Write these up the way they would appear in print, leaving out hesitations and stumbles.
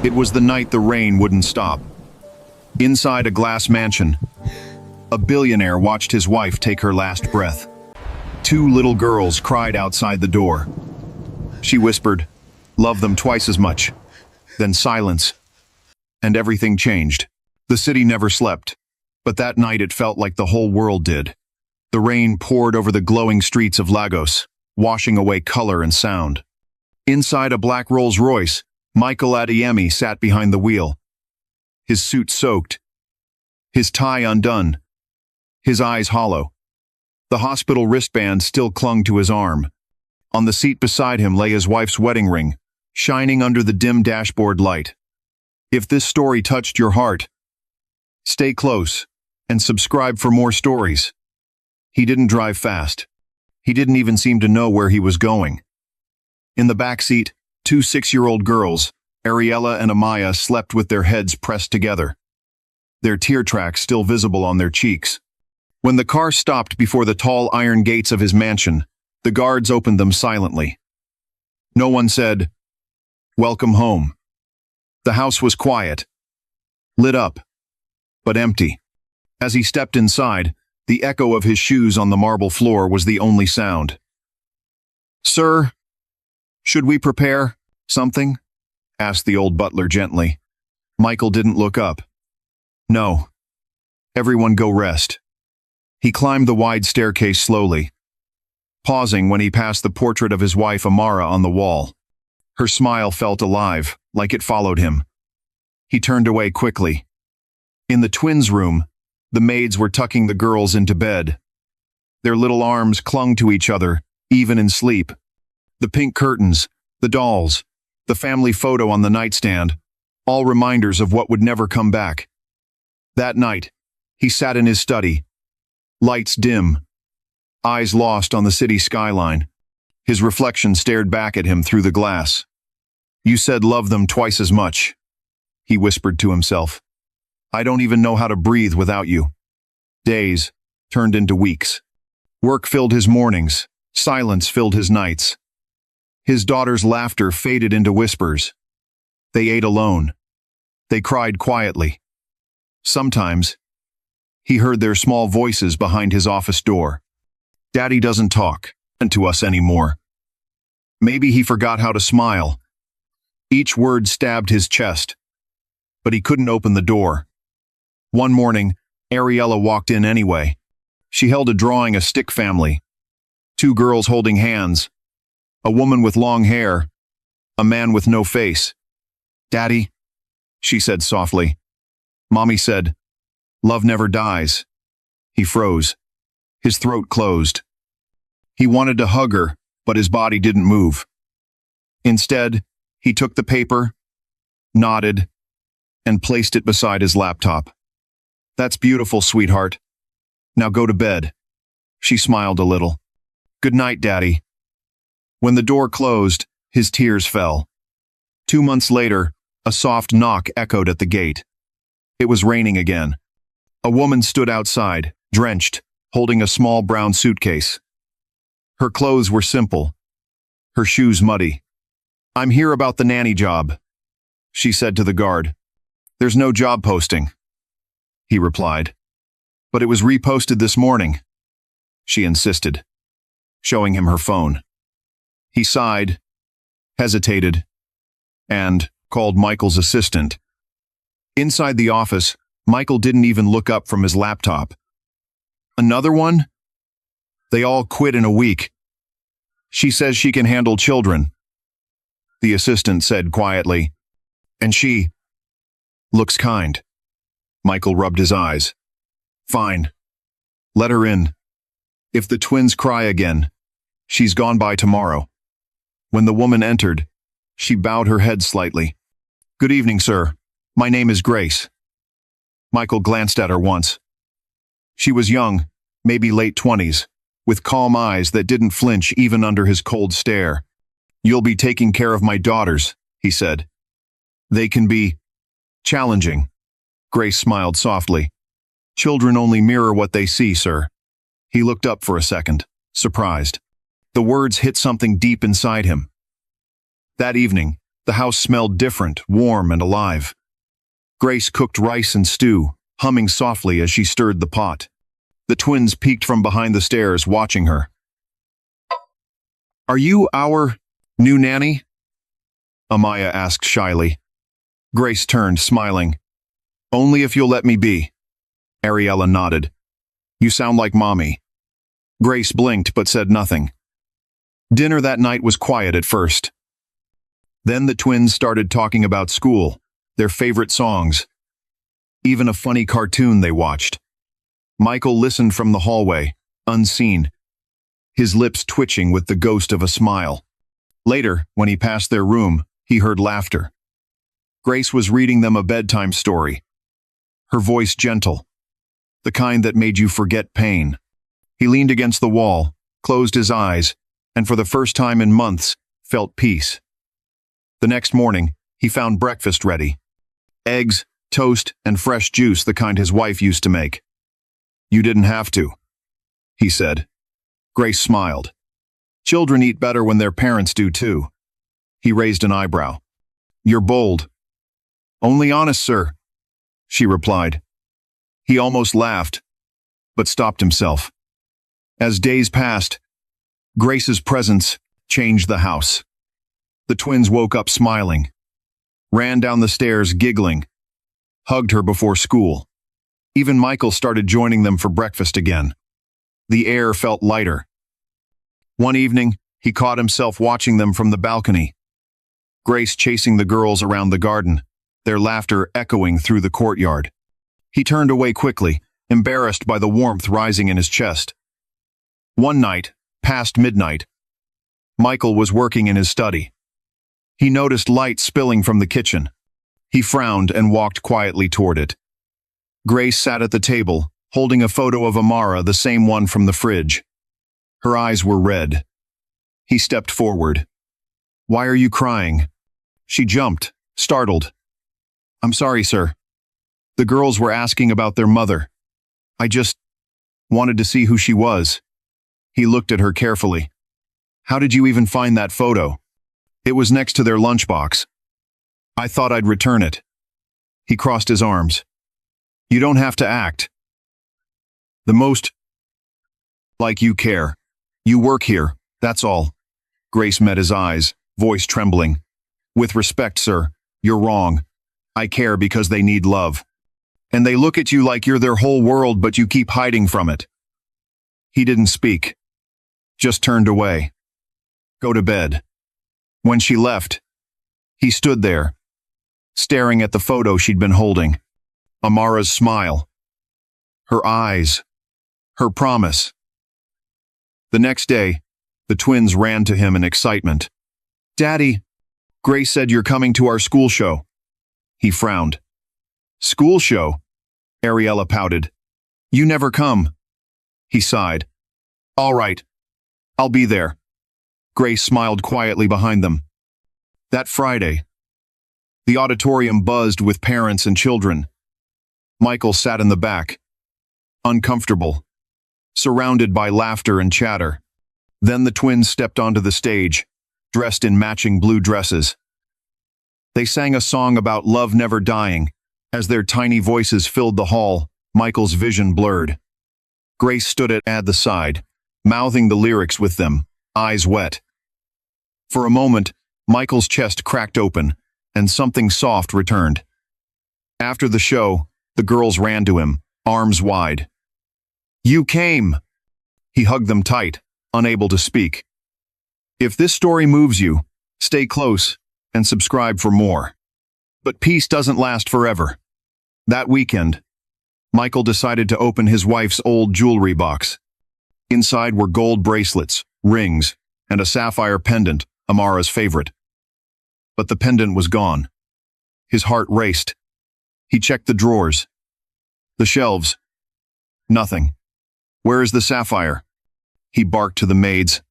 It was the night the rain wouldn't stop. Inside a glass mansion, a billionaire watched his wife take her last breath. Two little girls cried outside the door. She whispered, "Love them twice as much." Then silence. And everything changed. The city never slept, but that night it felt like the whole world did. The rain poured over the glowing streets of Lagos, washing away color and sound. Inside a black Rolls-Royce, Michael Adeyemi sat behind the wheel. His suit soaked, his tie undone, his eyes hollow. The hospital wristband still clung to his arm. On the seat beside him lay his wife's wedding ring, shining under the dim dashboard light. If this story touched your heart, stay close and subscribe for more stories. He didn't drive fast. He didn't even seem to know where he was going. In the back seat, two 6-year-old girls, Ariella and Amaya, slept with their heads pressed together, their tear tracks still visible on their cheeks. When the car stopped before the tall iron gates of his mansion, the guards opened them silently. No one said, "Welcome home." The house was quiet, lit up, but empty. As he stepped inside, the echo of his shoes on the marble floor was the only sound. "Sir, should we prepare something?" asked the old butler gently. Michael didn't look up. "No. Everyone go rest." He climbed the wide staircase slowly, pausing when he passed the portrait of his wife Amara on the wall. Her smile felt alive, like it followed him. He turned away quickly. In the twins' room, the maids were tucking the girls into bed. Their little arms clung to each other, even in sleep. The pink curtains, the dolls, the family photo on the nightstand, all reminders of what would never come back. That night, he sat in his study, lights dim, eyes lost on the city skyline. His reflection stared back at him through the glass. "You said love them twice as much," he whispered to himself. "I don't even know how to breathe without you." Days turned into weeks. Work filled his mornings, silence filled his nights. His daughter's laughter faded into whispers. They ate alone. They cried quietly. Sometimes, he heard their small voices behind his office door. "Daddy doesn't talk to us anymore." Maybe he forgot how to smile. Each word stabbed his chest, but he couldn't open the door. One morning, Ariella walked in anyway. She held a drawing, a stick family. Two girls holding hands. A woman with long hair. A man with no face. "Daddy," she said softly. Mommy said, "Love never dies." He froze. His throat closed. He wanted to hug her, but his body didn't move. Instead, he took the paper, nodded, and placed it beside his laptop. "That's beautiful, sweetheart. Now go to bed." She smiled a little. "Good night, Daddy." When the door closed, his tears fell. 2 months later, a soft knock echoed at the gate. It was raining again. A woman stood outside, drenched, holding a small brown suitcase. Her clothes were simple, her shoes muddy. "I'm here about the nanny job," she said to the guard. "There's no job posting," he replied. "But it was reposted this morning," she insisted, showing him her phone. He sighed, hesitated, and called Michael's assistant. Inside the office, Michael didn't even look up from his laptop. "Another one? They all quit in a week. She says she can handle children," the assistant said quietly. "And she looks kind." Michael rubbed his eyes. "Fine. Let her in. If the twins cry again, she's gone by tomorrow." When the woman entered, she bowed her head slightly. "Good evening, sir. My name is Grace." Michael glanced at her once. She was young, maybe late 20s, with calm eyes that didn't flinch even under his cold stare. "You'll be taking care of my daughters," he said. "They can be challenging." Grace smiled softly. "Children only mirror what they see, sir." He looked up for a second, surprised. The words hit something deep inside him. That evening, The house smelled different, warm and alive. Grace cooked rice and stew, humming softly as she stirred the pot. The twins peeked from behind the stairs, watching her. "Are you our new nanny?" Amaya asked shyly. Grace turned, smiling. "Only if you'll let me be." Ariella nodded. "You sound like Mommy." Grace blinked but said nothing. Dinner that night was quiet at first. Then the twins started talking about school, their favorite songs, even a funny cartoon they watched. Michael listened from the hallway, unseen, his lips twitching with the ghost of a smile. Later, when he passed their room, he heard laughter. Grace was reading them a bedtime story, her voice gentle, the kind that made you forget pain. He leaned against the wall, closed his eyes, and for the first time in months, felt peace. The next morning, he found breakfast ready. Eggs, toast, and fresh juice, the kind his wife used to make. "You didn't have to," he said. Grace smiled. "Children eat better when their parents do too." He raised an eyebrow. "You're bold." "Only honest, sir," she replied. He almost laughed, but stopped himself. As days passed, Grace's presence changed the house. The twins woke up smiling, ran down the stairs giggling, hugged her before school. Even Michael started joining them for breakfast again. The air felt lighter. One evening, he caught himself watching them from the balcony. Grace chasing the girls around the garden, their laughter echoing through the courtyard. He turned away quickly, embarrassed by the warmth rising in his chest. One night, past midnight, Michael was working in his study. He noticed light spilling from the kitchen. He frowned and walked quietly toward it. Grace sat at the table, holding a photo of Amara, the same one from the fridge. Her eyes were red. He stepped forward. "Why are you crying?" She jumped, startled. "I'm sorry, sir. The girls were asking about their mother. I just wanted to see who she was." He looked at her carefully. "How did you even find that photo?" "It was next to their lunchbox. I thought I'd return it." He crossed his arms. "You don't have to act. The most like you care. You work here, that's all." Grace met his eyes, voice trembling. "With respect, sir, you're wrong. I care because they need love. And they look at you like you're their whole world, but you keep hiding from it." He didn't speak, just turned away. "Go to bed." When she left, he stood there, staring at the photo she'd been holding. Amara's smile, her eyes, her promise. The next day, the twins ran to him in excitement. "Daddy, Grace said you're coming to our school show." He frowned. "School show?" Ariella pouted. "You never come." He sighed. "All right, I'll be there." Grace smiled quietly behind them. That Friday, the auditorium buzzed with parents and children. Michael sat in the back, uncomfortable, surrounded by laughter and chatter. Then the twins stepped onto the stage, dressed in matching blue dresses. They sang a song about love never dying. As their tiny voices filled the hall, Michael's vision blurred. Grace stood at the side, mouthing the lyrics with them, eyes wet. For a moment, Michael's chest cracked open, and something soft returned. After the show, the girls ran to him, arms wide. "You came!" He hugged them tight, unable to speak. If this story moves you, stay close and subscribe for more. But peace doesn't last forever. That weekend, Michael decided to open his wife's old jewelry box. Inside were gold bracelets, rings, and a sapphire pendant, Amara's favorite. But the pendant was gone. His heart raced. He checked the drawers, the shelves. Nothing. "Where is the sapphire?" He barked to the maids.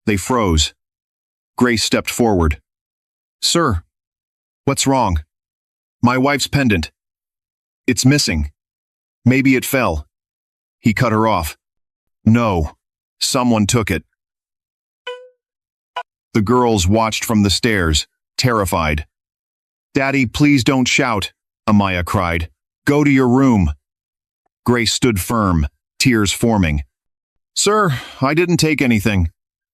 They froze. Grace stepped forward. "Sir, what's wrong?" "My wife's pendant. It's missing. Maybe it fell." He cut her off. "No, someone took it." The girls watched from the stairs, terrified. "Daddy, please don't shout," Amaya cried. "Go to your room." Grace stood firm, tears forming. "Sir, I didn't take anything."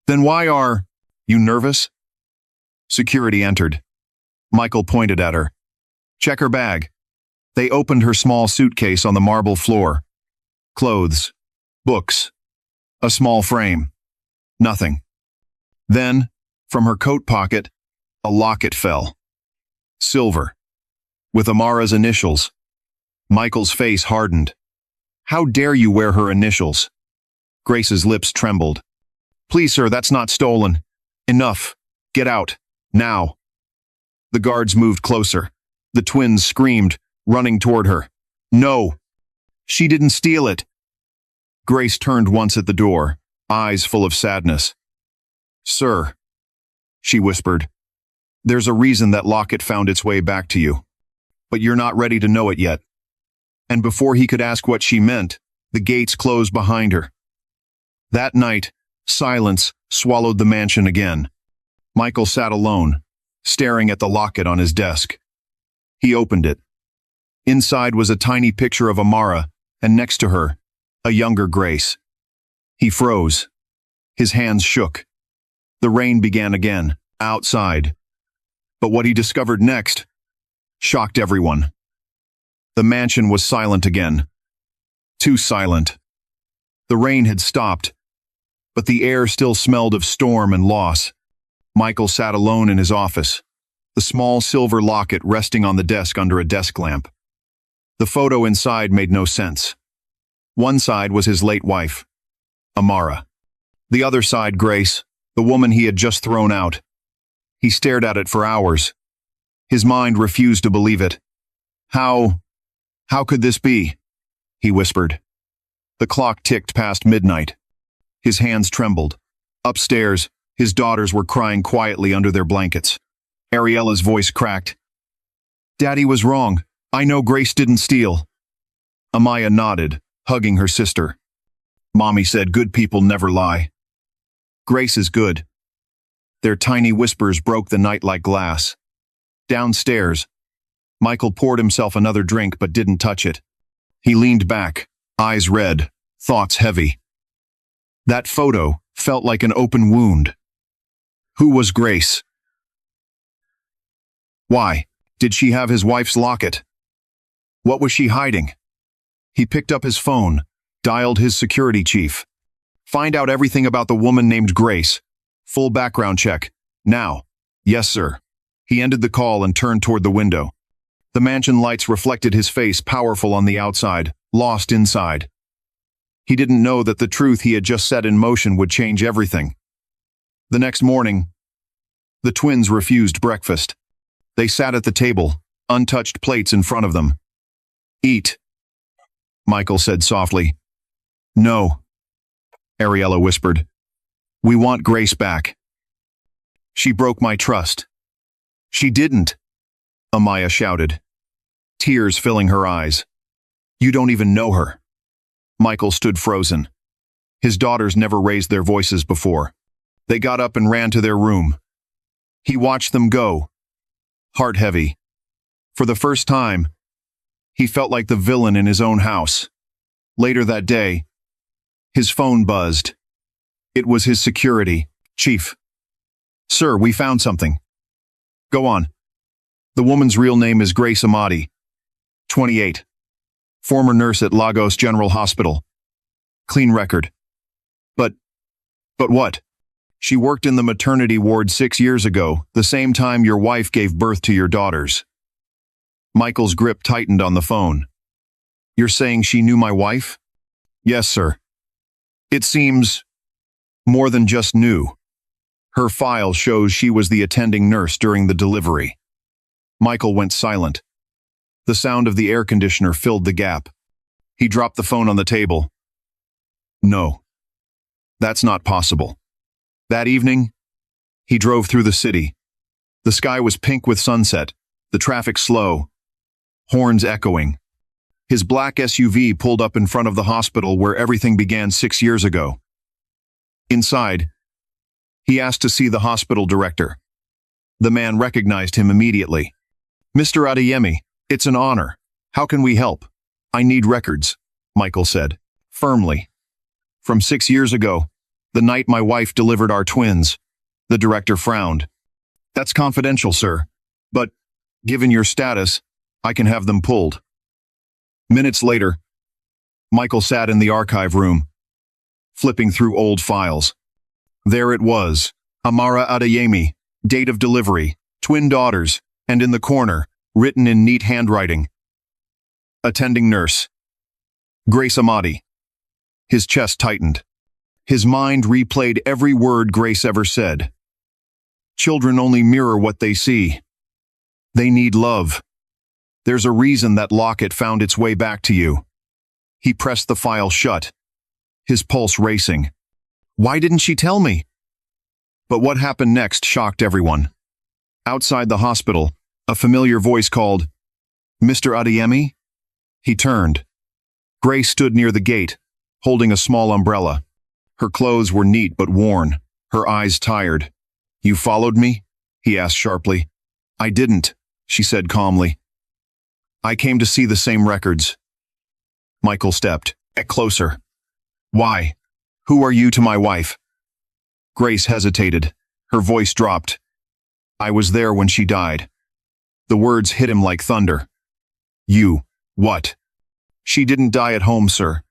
"Then why are you nervous?" Security entered. Michael pointed at her. "Check her bag." They opened her small suitcase on the marble floor. Clothes, books, a small frame. Nothing. Then, from her coat pocket, a locket fell. Silver, with Amara's initials. Michael's face hardened. "How dare you wear her initials?" Grace's lips trembled. "Please, sir, that's not stolen. Enough. Get out. Now." The guards moved closer. The twins screamed, running toward her. "No! She didn't steal it!" Grace turned once at the door, eyes full of sadness. "Sir," she whispered, "there's a reason that locket found its way back to you. But you're not ready to know it yet." And before he could ask what she meant, the gates closed behind her. That night, silence swallowed the mansion again. Michael sat alone, staring at the locket on his desk. He opened it. Inside was a tiny picture of Amara, and next to her, a younger Grace. He froze. His hands shook. The rain began again, outside. But what he discovered next shocked everyone. The mansion was silent again. Too silent. The rain had stopped, but the air still smelled of storm and loss. Michael sat alone in his office, the small silver locket resting on the desk under a desk lamp. The photo inside made no sense. One side was his late wife, Amara. The other side, Grace, the woman he had just thrown out. He stared at it for hours. His mind refused to believe it. How could this be?" he whispered. The clock ticked past midnight. His hands trembled. Upstairs, his daughters were crying quietly under their blankets. Ariella's voice cracked. "Daddy was wrong. I know Grace didn't steal." Amaya nodded, hugging her sister. "Mommy said good people never lie. Grace is good." Their tiny whispers broke the night like glass. Downstairs, Michael poured himself another drink but didn't touch it. He leaned back, eyes red, thoughts heavy. That photo felt like an open wound. Who was Grace? Why did she have his wife's locket? What was she hiding? He picked up his phone, dialed his security chief. "Find out everything about the woman named Grace. Full background check. Now." "Yes, sir." He ended the call and turned toward the window. The mansion lights reflected his face, powerful on the outside, lost inside. He didn't know that the truth he had just set in motion would change everything. The next morning, the twins refused breakfast. They sat at the table, untouched plates in front of them. "Eat," Michael said softly. "No," Ariella whispered. "We want Grace back. She broke my trust." "She didn't," Amaya shouted, tears filling her eyes. "You don't even know her." Michael stood frozen. His daughters never raised their voices before. They got up and ran to their room. He watched them go, heart heavy. For the first time, he felt like the villain in his own house. Later that day, his phone buzzed. It was his security chief. "Sir, we found something." "Go on." "The woman's real name is Grace Amati, 28. Former nurse at Lagos General Hospital. Clean record." But what?" "She worked in the maternity ward 6 years ago, the same time your wife gave birth to your daughters." Michael's grip tightened on the phone. "You're saying she knew my wife?" "Yes, sir. It seems more than just knew. Her file shows she was the attending nurse during the delivery." Michael went silent. The sound of the air conditioner filled the gap. He dropped the phone on the table. "No, that's not possible." That evening, he drove through the city. The sky was pink with sunset, the traffic slow, horns echoing. His black SUV pulled up in front of the hospital where everything began 6 years ago. Inside, he asked to see the hospital director. The man recognized him immediately. "Mr. Adeyemi, it's an honor. How can we help?" "I need records," Michael said, firmly. "From 6 years ago, the night my wife delivered our twins." The director frowned. "That's confidential, sir. But, given your status, I can have them pulled." Minutes later, Michael sat in the archive room, flipping through old files. There it was, Amara Adeyemi, date of delivery, twin daughters, and in the corner, written in neat handwriting, attending nurse, Grace Amadi. His chest tightened. His mind replayed every word Grace ever said. Children only mirror what they see. They need love. There's a reason that locket found its way back to you. He pressed the file shut, his pulse racing. Why didn't she tell me? But what happened next shocked everyone. Outside the hospital, a familiar voice called, "Mr. Adeyemi?" He turned. Grace stood near the gate, holding a small umbrella. Her clothes were neat but worn, her eyes tired. "You followed me?" he asked sharply. "I didn't," she said calmly. "I came to see the same records." Michael stepped closer. "Why? Who are you to my wife?" Grace hesitated. Her voice dropped. "I was there when she died." The words hit him like thunder. "You, what?" "She didn't die at home, sir.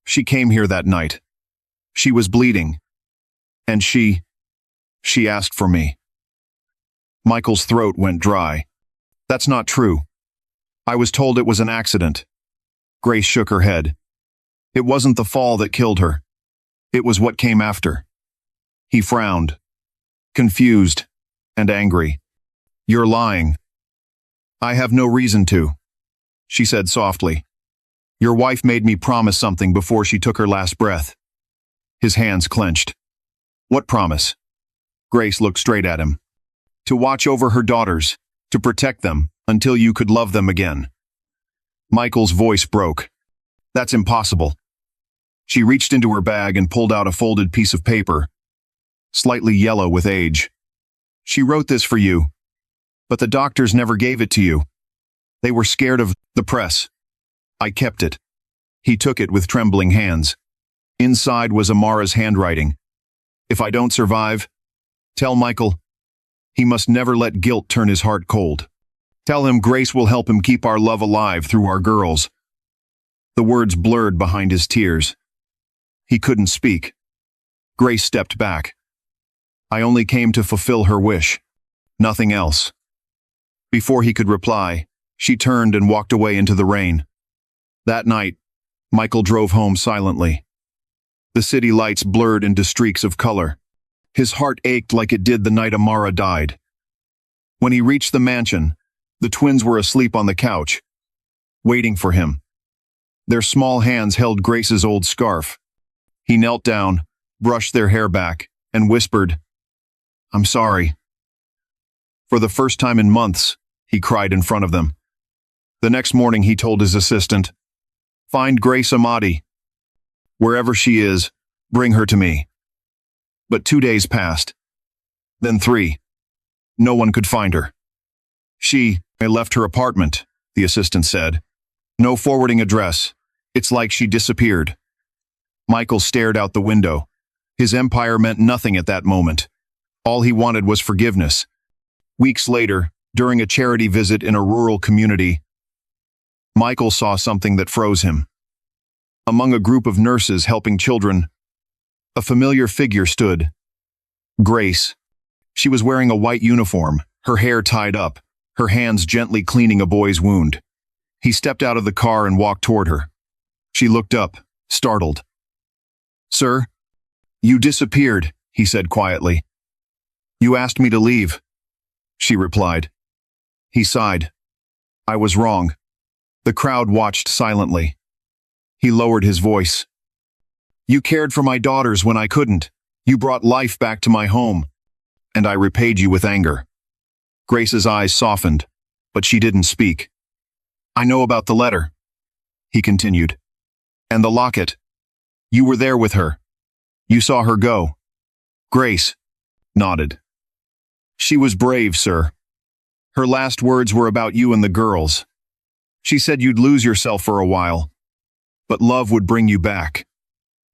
She came here that night. She was bleeding. And she asked for me." Michael's throat went dry. "That's not true. I was told it was an accident." Grace shook her head. "It wasn't the fall that killed her. It was what came after." He frowned, confused and angry. "You're lying." "I have no reason to," she said softly. "Your wife made me promise something before she took her last breath." His hands clenched. "What promise?" Grace looked straight at him. "To watch over her daughters, to protect them until you could love them again." Michael's voice broke. "That's impossible." She reached into her bag and pulled out a folded piece of paper, slightly yellow with age. "She wrote this for you, but the doctors never gave it to you. They were scared of the press. I kept it." He took it with trembling hands. Inside was Amara's handwriting. "If I don't survive, tell Michael. He must never let guilt turn his heart cold. Tell him Grace will help him keep our love alive through our girls." The words blurred behind his tears. He couldn't speak. Grace stepped back. "I only came to fulfill her wish. Nothing else." Before he could reply, she turned and walked away into the rain. That night, Michael drove home silently. The city lights blurred into streaks of color. His heart ached like it did the night Amara died. When he reached the mansion, the twins were asleep on the couch, waiting for him. Their small hands held Grace's old scarf. He knelt down, brushed their hair back, and whispered, "I'm sorry." For the first time in months, he cried in front of them. The next morning he told his assistant, "Find Grace Amadi. Wherever she is, bring her to me." But 2 days passed. Then 3. No one could find her. "She left her apartment," the assistant said. "No forwarding address. It's like she disappeared." Michael stared out the window. His empire meant nothing at that moment. All he wanted was forgiveness. Weeks later, during a charity visit in a rural community, Michael saw something that froze him. Among a group of nurses helping children, a familiar figure stood. Grace. She was wearing a white uniform, her hair tied up, her hands gently cleaning a boy's wound. He stepped out of the car and walked toward her. She looked up, startled. "Sir, you disappeared," he said quietly. "You asked me to leave," she replied. He sighed. "I was wrong." The crowd watched silently. He lowered his voice. "You cared for my daughters when I couldn't. You brought life back to my home, and I repaid you with anger." Grace's eyes softened, but she didn't speak. "I know about the letter," he continued. "And the locket. You were there with her. You saw her go." Grace nodded. She was brave, sir. Her last words were about you and the girls. She said you'd lose yourself for a while, but love would bring you back.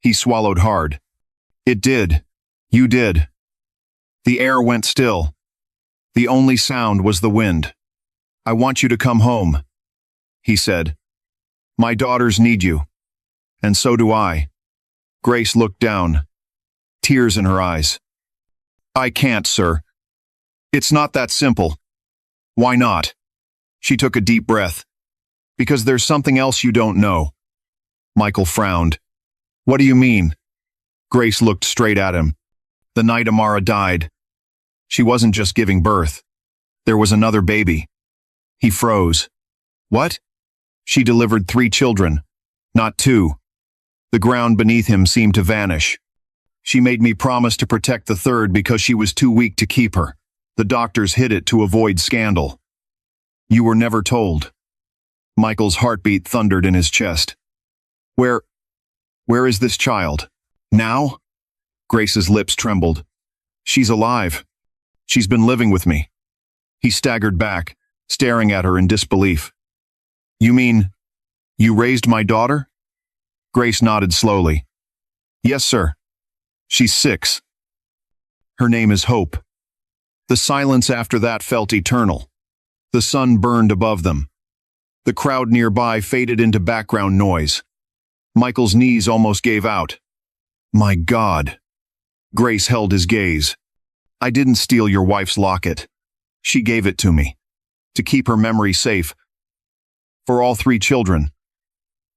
He swallowed hard. It did. You did. The air went still. The only sound was the wind. I want you to come home, he said. My daughters need you. And so do I. Grace looked down, tears in her eyes. I can't, sir. It's not that simple. Why not? She took a deep breath. Because there's something else you don't know. Michael frowned. What do you mean? Grace looked straight at him. The night Amara died, she wasn't just giving birth. There was another baby. He froze. What? She delivered 3 children, not 2. The ground beneath him seemed to vanish. She made me promise to protect the 3rd because she was too weak to keep her. The doctors hid it to avoid scandal. You were never told. Michael's heartbeat thundered in his chest. Where is this child? Now? Grace's lips trembled. She's alive. She's been living with me. He staggered back, staring at her in disbelief. You mean, you raised my daughter? Grace nodded slowly. Yes, sir. She's 6. Her name is Hope. The silence after that felt eternal. The sun burned above them. The crowd nearby faded into background noise. Michael's knees almost gave out. My God. Grace held his gaze. I didn't steal your wife's locket. She gave it to me. To keep her memory safe. For all 3 children.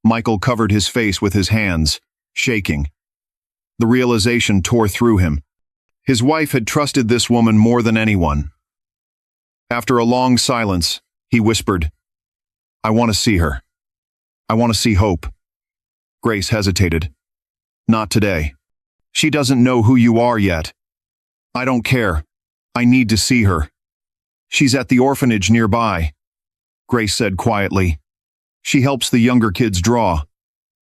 Michael covered his face with his hands, shaking. The realization tore through him. His wife had trusted this woman more than anyone. After a long silence, he whispered, I want to see her. I want to see Hope. Grace hesitated. Not today. She doesn't know who you are yet. I don't care. I need to see her. She's at the orphanage nearby, Grace said quietly. She helps the younger kids draw.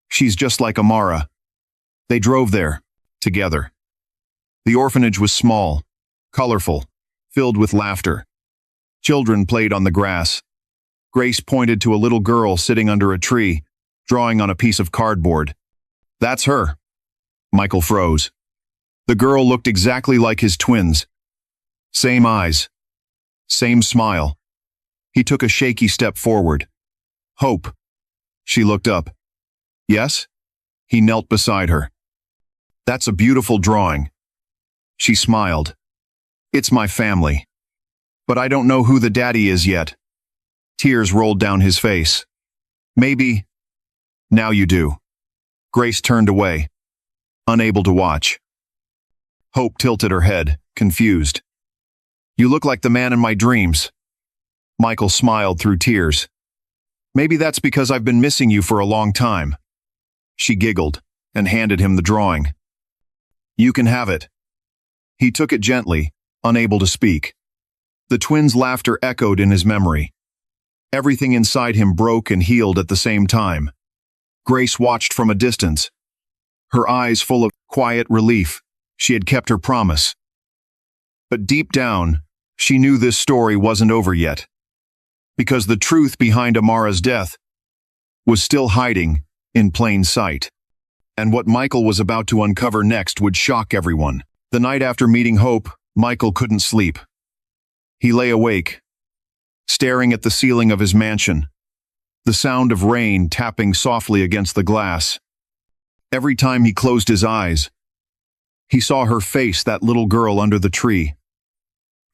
She's just like Amara. They drove there, together. The orphanage was small, colorful, filled with laughter. Children played on the grass. Grace pointed to a little girl sitting under a tree, drawing on a piece of cardboard. That's her. Michael froze. The girl looked exactly like his twins. Same eyes. Same smile. He took a shaky step forward. Hope. She looked up. Yes? He knelt beside her. That's a beautiful drawing. She smiled. It's my family. But I don't know who the daddy is yet. Tears rolled down his face. Maybe. Now you do. Grace turned away, unable to watch. Hope tilted her head, confused. You look like the man in my dreams. Michael smiled through tears. Maybe that's because I've been missing you for a long time. She giggled and handed him the drawing. You can have it. He took it gently, unable to speak. The twins' laughter echoed in his memory. Everything inside him broke and healed at the same time. Grace watched from a distance, her eyes full of quiet relief. She had kept her promise. But deep down, she knew this story wasn't over yet. Because the truth behind Amara's death was still hiding in plain sight. And what Michael was about to uncover next would shock everyone. The night after meeting Hope, Michael couldn't sleep. He lay awake, staring at the ceiling of his mansion, the sound of rain tapping softly against the glass. Every time he closed his eyes, he saw her face, that little girl under the tree.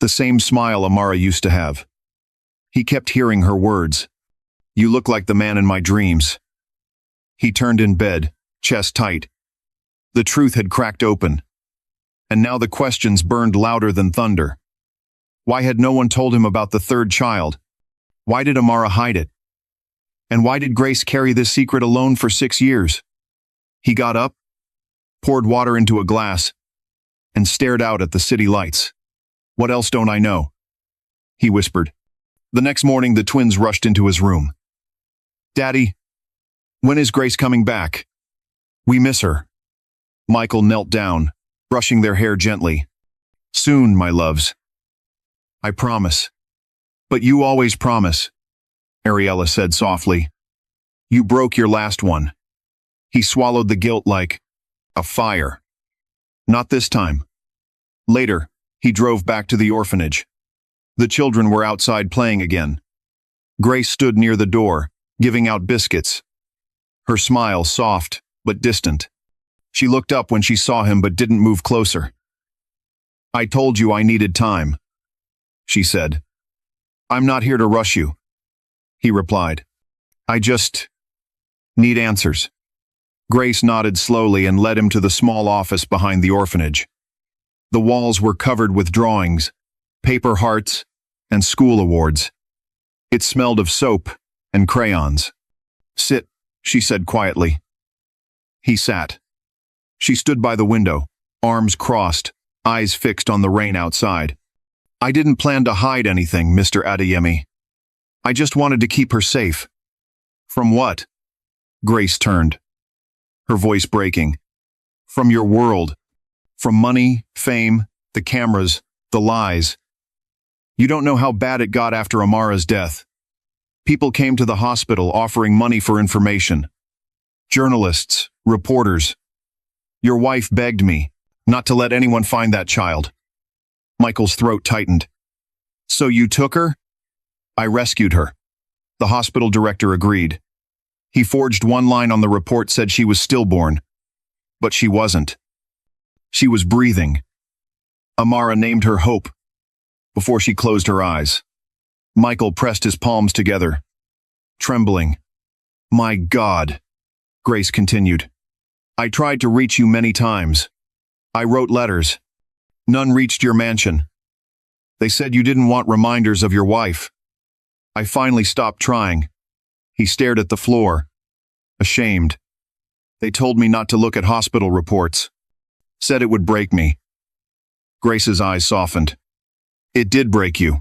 The same smile Amara used to have. He kept hearing her words. You look like the man in my dreams. He turned in bed, chest tight. The truth had cracked open. And now the questions burned louder than thunder. Why had no one told him about the 3rd child? Why did Amara hide it? And why did Grace carry this secret alone for 6 years? He got up, poured water into a glass, and stared out at the city lights. What else don't I know? He whispered. The next morning, the twins rushed into his room. Daddy, when is Grace coming back? We miss her. Michael knelt down, brushing their hair gently. Soon, my loves. I promise. But you always promise, Ariella said softly. You broke your last one. He swallowed the guilt like a fire. Not this time. Later, he drove back to the orphanage. The children were outside playing again. Grace stood near the door, giving out biscuits. Her smile soft, but distant. She looked up when she saw him but didn't move closer. I told you I needed time, she said. I'm not here to rush you, he replied. I just need answers. Grace nodded slowly and led him to the small office behind the orphanage. The walls were covered with drawings, paper hearts, and school awards. It smelled of soap and crayons. Sit, she said quietly. He sat. She stood by the window, arms crossed, eyes fixed on the rain outside. I didn't plan to hide anything, Mr. Adeyemi. I just wanted to keep her safe. From what? Grace turned, her voice breaking. From your world. From money, fame, the cameras, the lies. You don't know how bad it got after Amara's death. People came to the hospital offering money for information. Journalists, reporters. Your wife begged me not to let anyone find that child. Michael's throat tightened. So you took her? I rescued her. The hospital director agreed. He forged one line on the report said she was stillborn. But she wasn't. She was breathing. Amara named her Hope before she closed her eyes. Michael pressed his palms together, trembling. My God, Grace continued. I tried to reach you many times. I wrote letters. None reached your mansion. They said you didn't want reminders of your wife. I finally stopped trying. He stared at the floor, ashamed. They told me not to look at hospital reports. Said it would break me. Grace's eyes softened. It did break you.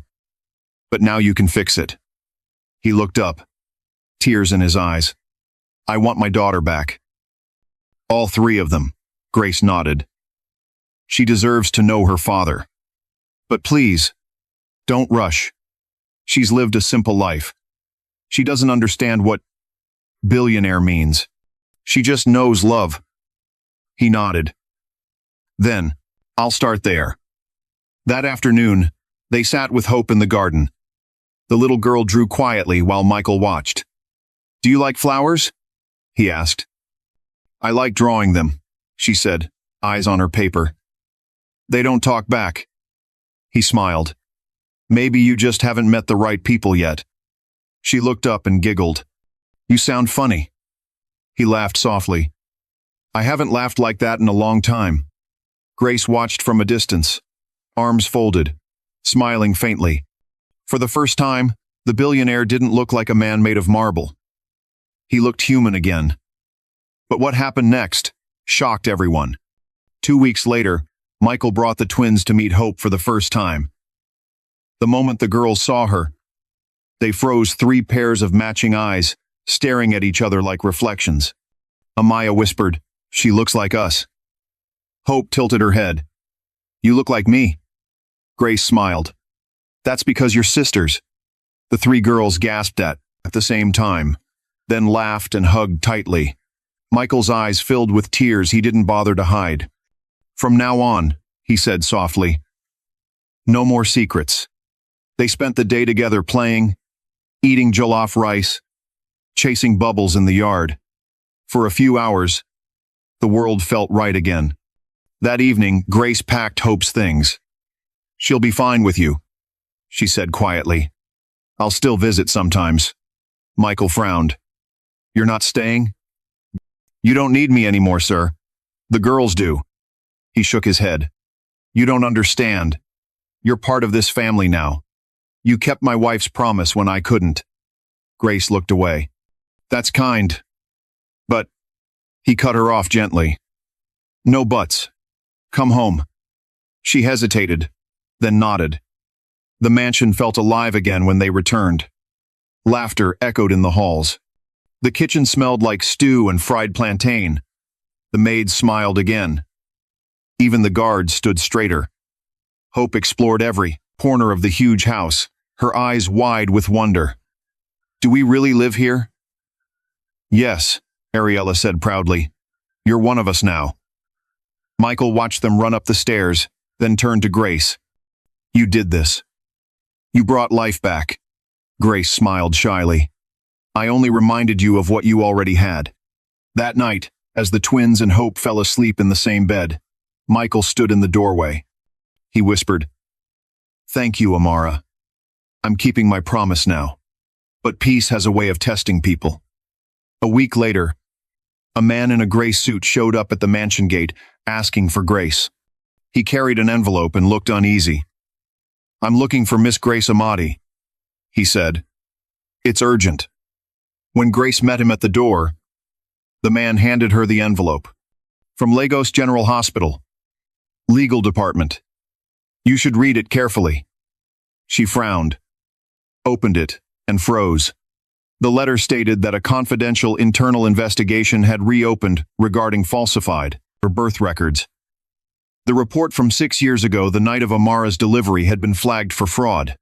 But now you can fix it. He looked up, tears in his eyes. I want my daughter back. All three of them, Grace nodded. She deserves to know her father. But please, don't rush. She's lived a simple life. She doesn't understand what billionaire means. She just knows love. He nodded. Then, I'll start there. That afternoon, they sat with Hope in the garden. The little girl drew quietly while Michael watched. Do you like flowers? He asked. I like drawing them, she said, eyes on her paper. They don't talk back. He smiled. Maybe you just haven't met the right people yet. She looked up and giggled. You sound funny. He laughed softly. I haven't laughed like that in a long time. Grace watched from a distance, arms folded, smiling faintly. For the first time, the billionaire didn't look like a man made of marble. He looked human again. But what happened next shocked everyone. 2 weeks later, Michael brought the twins to meet Hope for the first time. The moment the girls saw her, they froze, 3 pairs of matching eyes, staring at each other like reflections. Amaya whispered, She looks like us. Hope tilted her head. You look like me. Grace smiled. That's because you're sisters. The 3 girls gasped at the same time, then laughed and hugged tightly. Michael's eyes filled with tears he didn't bother to hide. From now on, he said softly. No more secrets. They spent the day together playing, eating jollof rice, chasing bubbles in the yard. For a few hours, the world felt right again. That evening, Grace packed Hope's things. She'll be fine with you, she said quietly. I'll still visit sometimes. Michael frowned. You're not staying? You don't need me anymore, sir. The girls do. He shook his head. You don't understand. You're part of this family now. You kept my wife's promise when I couldn't. Grace looked away. That's kind. But, he cut her off gently. No buts. Come home. She hesitated, then nodded. The mansion felt alive again when they returned. Laughter echoed in the halls. The kitchen smelled like stew and fried plantain. The maids smiled again. Even the guards stood straighter. Hope explored every corner of the huge house, her eyes wide with wonder. "Do we really live here?" "Yes," Ariella said proudly. "You're one of us now." Michael watched them run up the stairs, then turned to Grace. "You did this. You brought life back." Grace smiled shyly. "I only reminded you of what you already had." That night, as the twins and Hope fell asleep in the same bed, Michael stood in the doorway. He whispered, "Thank you, Amara. I'm keeping my promise now. But peace has a way of testing people." A week later, a man in a gray suit showed up at the mansion gate, asking for Grace. He carried an envelope and looked uneasy. "I'm looking for Miss Grace Amati," he said. "It's urgent." When Grace met him at the door, the man handed her the envelope. "From Lagos General Hospital. Legal Department. You should read it carefully." She frowned, opened it, and froze. The letter stated that a confidential internal investigation had reopened regarding falsified or birth records. The report from 6 years ago, the night of Amara's delivery, had been flagged for fraud.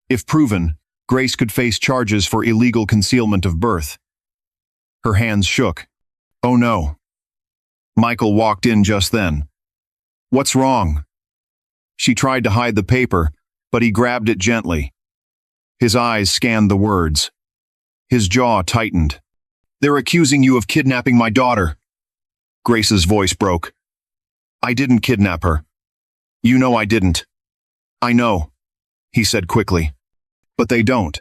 If proven, Grace could face charges for illegal concealment of birth. Her hands shook. "Oh no." Michael walked in just then. "What's wrong?" She tried to hide the paper, but he grabbed it gently. His eyes scanned the words. His jaw tightened. "They're accusing you of kidnapping my daughter." Grace's voice broke. "I didn't kidnap her. You know I didn't." "I know," he said quickly. "But they don't.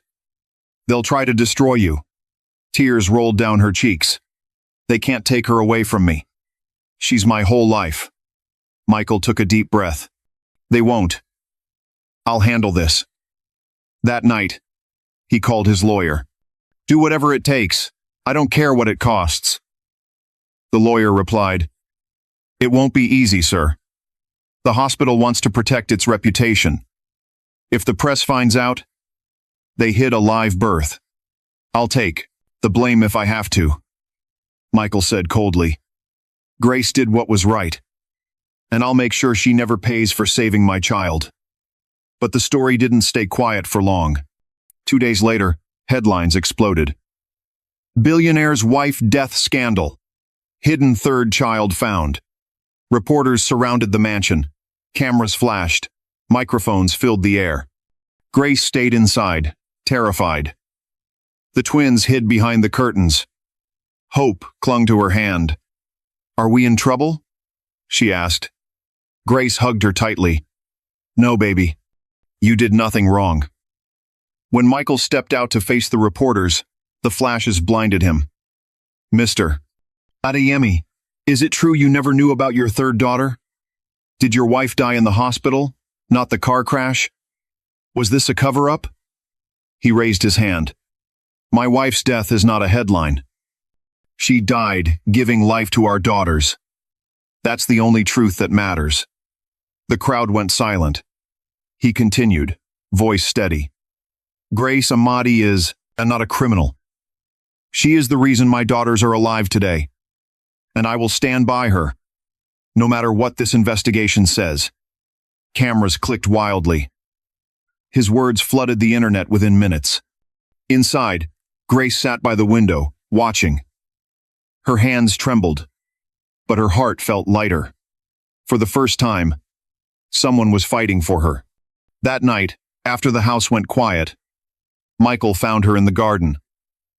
They'll try to destroy you." Tears rolled down her cheeks. "They can't take her away from me. She's my whole life." Michael took a deep breath. "They won't. I'll handle this." That night, he called his lawyer. "Do whatever it takes. I don't care what it costs." The lawyer replied, "It won't be easy, sir. The hospital wants to protect its reputation. If the press finds out, they hid a live birth. I'll take the blame if I have to." Michael said coldly, "Grace did what was right, and I'll make sure she never pays for saving my child." But the story didn't stay quiet for long. 2 days later, headlines exploded. "Billionaire's wife death scandal. Hidden third child found." Reporters surrounded the mansion. Cameras flashed. Microphones filled the air. Grace stayed inside, terrified. The twins hid behind the curtains. Hope clung to her hand. "Are we in trouble?" she asked. Grace hugged her tightly. "No, baby. You did nothing wrong." When Michael stepped out to face the reporters, the flashes blinded him. "Mr. Adeyemi, is it true you never knew about your third daughter? Did your wife die in the hospital, not the car crash? Was this a cover-up?" He raised his hand. "My wife's death is not a headline. She died giving life to our daughters. That's the only truth that matters." The crowd went silent. He continued, voice steady. "Grace Amati is, and not a criminal. She is the reason my daughters are alive today. And I will stand by her, no matter what this investigation says." Cameras clicked wildly. His words flooded the internet within minutes. Inside, Grace sat by the window, watching. Her hands trembled, but her heart felt lighter. For the first time, someone was fighting for her. That night, after the house went quiet, Michael found her in the garden.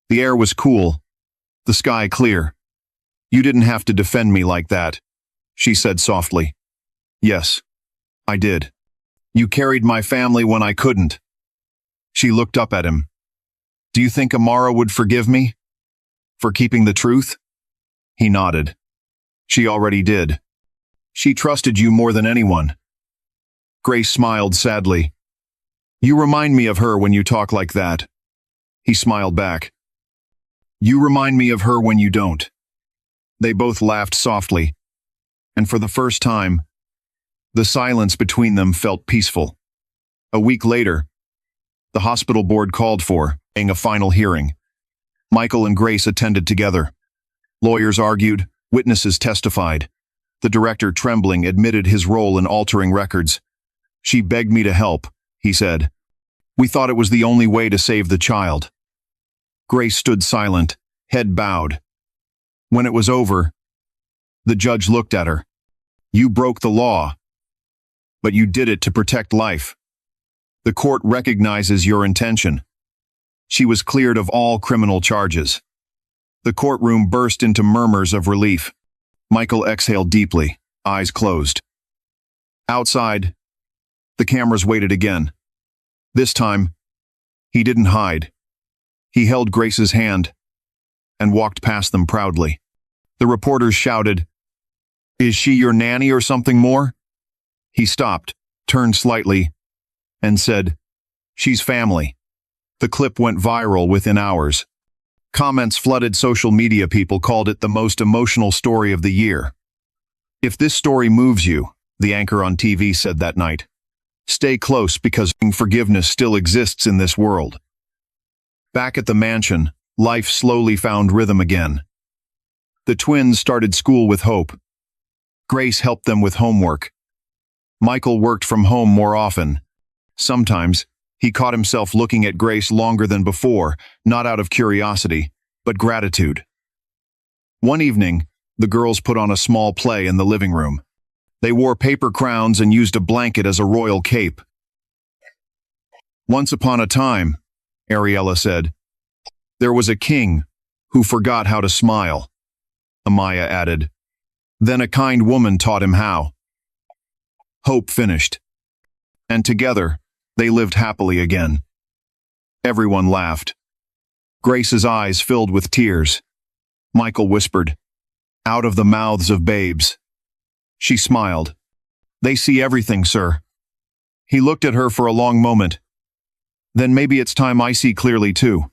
The air was cool, the sky clear. "You didn't have to defend me like that," she said softly. "Yes, I did. You carried my family when I couldn't." She looked up at him. "Do you think Amara would forgive me? For keeping the truth?" He nodded. "She already did. She trusted you more than anyone." Grace smiled sadly. "You remind me of her when you talk like that." He smiled back. "You remind me of her when you don't." They both laughed softly, and for the first time, the silence between them felt peaceful. A week later, the hospital board called for a final hearing. Michael and Grace attended together. Lawyers argued, witnesses testified. The director, trembling, admitted his role in altering records. She begged me to help, he said. We thought it was the only way to save the child. Grace stood silent, head bowed. When it was over, the judge looked at her. You broke the law, but you did it to protect life. The court recognizes your intention. She was cleared of all criminal charges. The courtroom burst into murmurs of relief. Michael exhaled deeply, eyes closed. Outside, the cameras waited again. This time, he didn't hide. He held Grace's hand and walked past them proudly. The reporters shouted, "Is she your nanny or something more?" He stopped, turned slightly, and said, "She's family." The clip went viral within hours. Comments flooded social media. People called it the most emotional story of the year. If this story moves you, the anchor on TV said that night, stay close because forgiveness still exists in this world. Back at the mansion, life slowly found rhythm again. The twins started school with hope. Grace helped them with homework. Michael worked from home more often. Sometimes, he caught himself looking at Grace longer than before, not out of curiosity, but gratitude. One evening, the girls put on a small play in the living room. They wore paper crowns and used a blanket as a royal cape. Once upon a time, Ariella said, there was a king who forgot how to smile. Amaya added, then a kind woman taught him how. Hope finished. And together, they lived happily again. Everyone laughed. Grace's eyes filled with tears. Michael whispered, out of the mouths of babes. She smiled. They see everything, sir. He looked at her for a long moment. Then maybe it's time I see clearly too.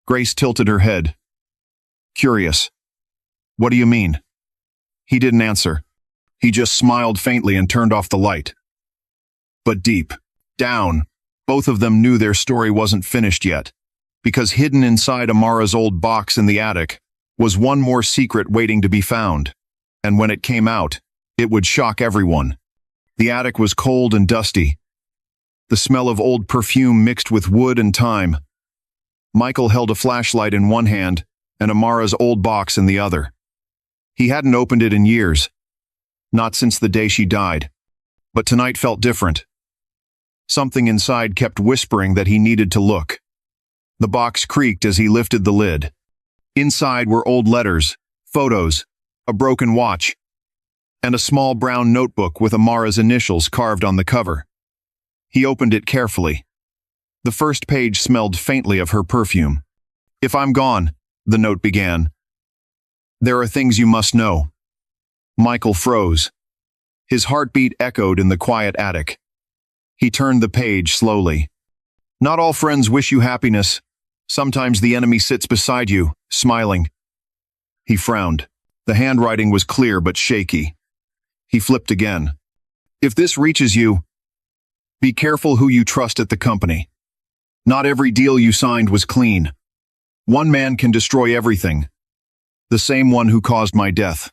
Grace tilted her head. Curious. What do you mean? He didn't answer. He just smiled faintly and turned off the light. But deep down, both of them knew their story wasn't finished yet, because hidden inside Amara's old box in the attic was one more secret waiting to be found. And when it came out, it would shock everyone. The attic was cold and dusty. The smell of old perfume mixed with wood and thyme. Michael held a flashlight in one hand and Amara's old box in the other. He hadn't opened it in years, not since the day she died. But tonight felt different. Something inside kept whispering that he needed to look. The box creaked as he lifted the lid. Inside were old letters, photos, a broken watch, and a small brown notebook with Amara's initials carved on the cover. He opened it carefully. The first page smelled faintly of her perfume. If I'm gone, the note began, there are things you must know. Michael froze. His heartbeat echoed in the quiet attic. He turned the page slowly. Not all friends wish you happiness. Sometimes the enemy sits beside you, smiling. He frowned. The handwriting was clear but shaky. He flipped again. If this reaches you, be careful who you trust at the company. Not every deal you signed was clean. One man can destroy everything. The same one who caused my death.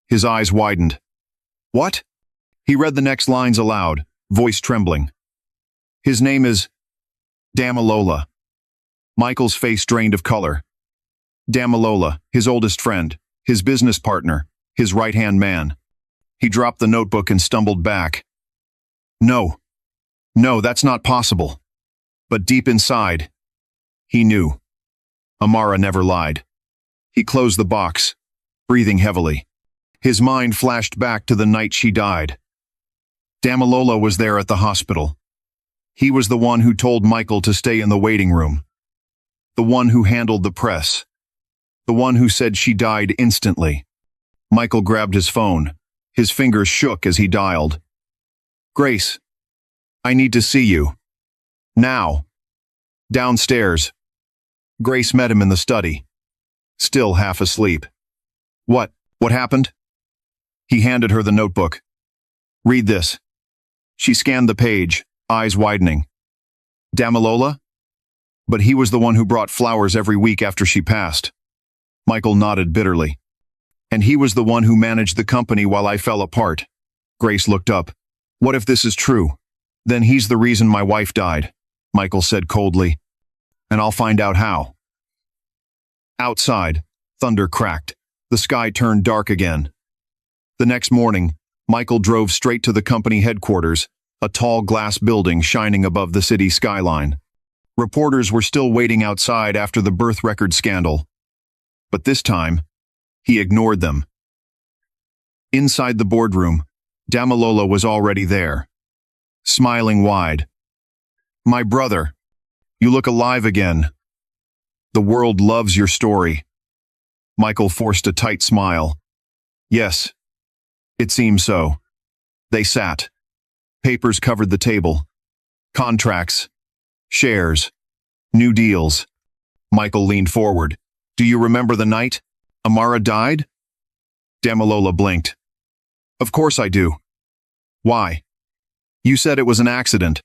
His eyes widened. What? He read the next lines aloud, voice trembling. His name is Damilola. Michael's face drained of color. Damilola, his oldest friend, his business partner, his right-hand man. He dropped the notebook and stumbled back. No, that's not possible. But deep inside, he knew. Amara never lied. He closed the box, breathing heavily. His mind flashed back to the night she died. Damilola was there at the hospital. He was the one who told Michael to stay in the waiting room. The one who handled the press. The one who said she died instantly. Michael grabbed his phone. His fingers shook as he dialed. Grace, I need to see you. Now. Downstairs. Grace met him in the study, still half asleep. What happened? He handed her the notebook. Read this. She scanned the page, eyes widening. Damilola? But he was the one who brought flowers every week after she passed. Michael nodded bitterly. And he was the one who managed the company while I fell apart. Grace looked up. What if this is true? Then he's the reason my wife died, Michael said coldly. And I'll find out how. Outside, thunder cracked. The sky turned dark again. The next morning, Michael drove straight to the company headquarters, a tall glass building shining above the city skyline. Reporters were still waiting outside after the birth record scandal. But this time, he ignored them. Inside the boardroom, Damalola was already there, smiling wide. "My brother, you look alive again. The world loves your story." Michael forced a tight smile. "Yes, it seems so." They sat. Papers covered the table. Contracts, shares, new deals. Michael leaned forward. "Do you remember the night Amara died?" Damalola blinked. "Of course I do." "Why?" "You said it was an accident,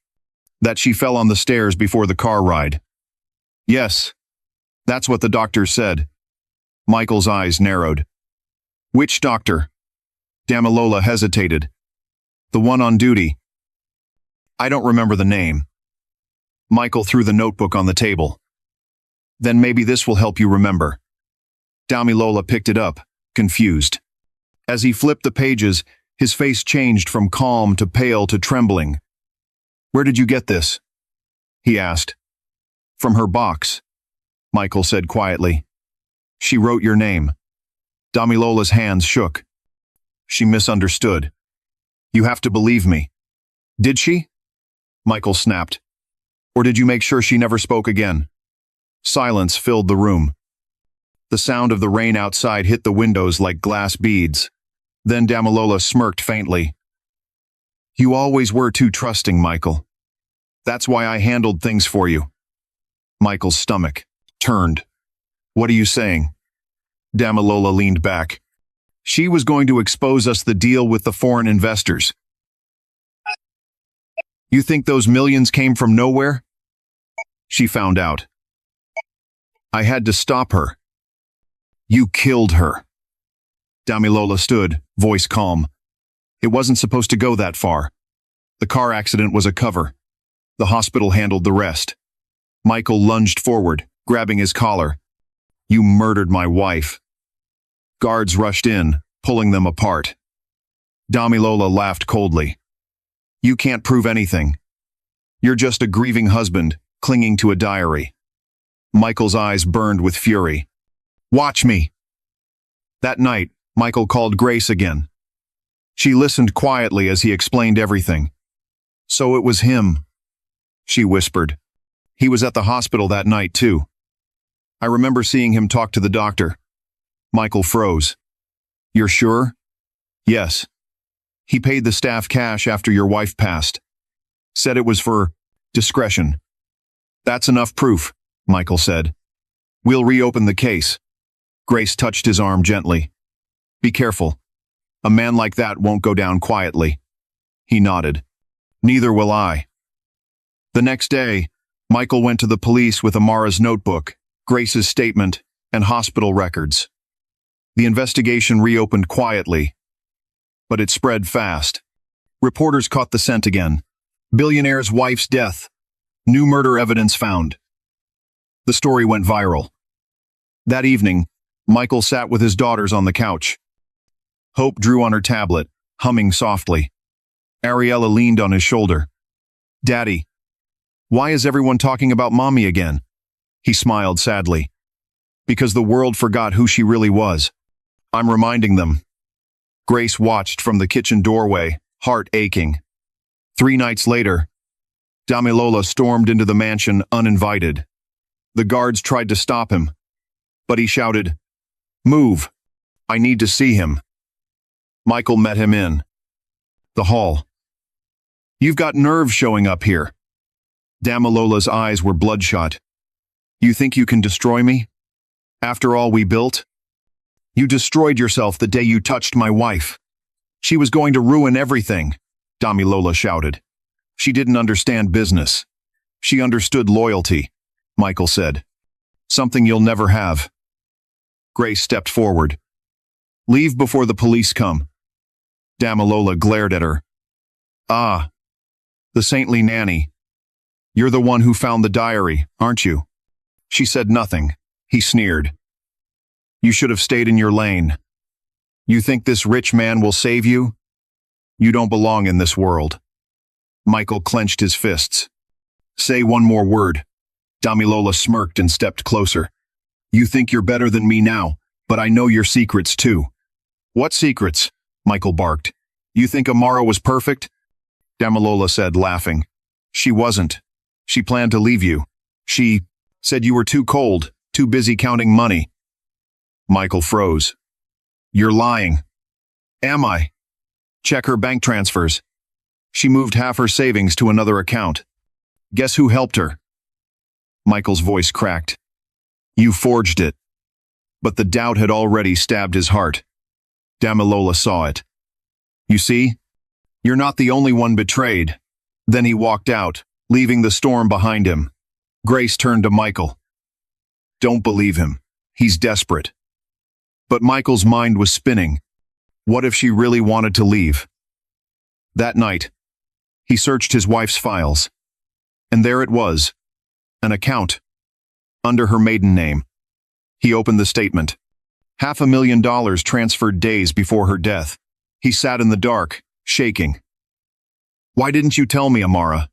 that she fell on the stairs before the car ride." "Yes, that's what the doctor said." Michael's eyes narrowed. "Which doctor?" Damalola hesitated. "The one on duty." "I don't remember the name." Michael threw the notebook on the table. "Then maybe this will help you remember." Damalola picked it up, confused. As he flipped the pages, his face changed from calm to pale to trembling. "Where did you get this?" he asked. "From her box," Michael said quietly. "She wrote your name." Damilola's hands shook. "She misunderstood. You have to believe me." "Did she?" Michael snapped. "Or did you make sure she never spoke again?" Silence filled the room. The sound of the rain outside hit the windows like glass beads. Then Damalola smirked faintly. "You always were too trusting, Michael. That's why I handled things for you." Michael's stomach turned. "What are you saying?" Damalola leaned back. "She was going to expose us the deal with the foreign investors. You think those millions came from nowhere?" "She found out. I had to stop her." "You killed her." Damilola stood, voice calm. "It wasn't supposed to go that far. The car accident was a cover. The hospital handled the rest." Michael lunged forward, grabbing his collar. "You murdered my wife." Guards rushed in, pulling them apart. Damilola laughed coldly. "You can't prove anything. You're just a grieving husband, clinging to a diary." Michael's eyes burned with fury. "Watch me." That night, Michael called Grace again. She listened quietly as he explained everything. "So it was him," she whispered. "He was at the hospital that night, too. I remember seeing him talk to the doctor." Michael froze. "You're sure?" "Yes. He paid the staff cash after your wife passed. Said it was for discretion." "That's enough proof," Michael said. "We'll reopen the case." Grace touched his arm gently. "Be careful. A man like that won't go down quietly." He nodded. "Neither will I." The next day, Michael went to the police with Amara's notebook, Grace's statement, and hospital records. The investigation reopened quietly, but it spread fast. Reporters caught the scent again. Billionaire's wife's death. New murder evidence found. The story went viral. That evening, Michael sat with his daughters on the couch. Hope drew on her tablet, humming softly. Ariella leaned on his shoulder. "Daddy, why is everyone talking about Mommy again?" He smiled sadly. "Because the world forgot who she really was. I'm reminding them." Grace watched from the kitchen doorway, heart aching. 3 nights later, Damilola stormed into the mansion uninvited. The guards tried to stop him, but he shouted, "Move! I need to see him." Michael met him in the hall. "You've got nerve showing up here." Damilola's eyes were bloodshot. "You think you can destroy me? After all we built? You destroyed yourself the day you touched my wife. She was going to ruin everything," Damilola shouted. "She didn't understand business. She understood loyalty," Michael said. "Something you'll never have." Grace stepped forward. "Leave before the police come." Damilola glared at her. "Ah." The saintly nanny. You're the one who found the diary, aren't you? She said nothing. He sneered. You should have stayed in your lane. You think this rich man will save you? You don't belong in this world. Michael clenched his fists. Say one more word. Damilola smirked and stepped closer. You think you're better than me now, but I know your secrets too. What secrets? Michael barked. You think Amara was perfect? Damilola said, laughing. She wasn't. She planned to leave you. She said you were too cold, too busy counting money. Michael froze. You're lying. Am I? Check her bank transfers. She moved half her savings to another account. Guess who helped her? Michael's voice cracked. You forged it. But the doubt had already stabbed his heart. Damilola saw it. You see? You're not the only one betrayed. Then he walked out, leaving the storm behind him. Grace turned to Michael. Don't believe him. He's desperate. But Michael's mind was spinning. What if she really wanted to leave? That night, he searched his wife's files. And there it was. An account. Under her maiden name. He opened the statement. $500,000 transferred days before her death. He sat in the dark, shaking. Why didn't you tell me, Amara?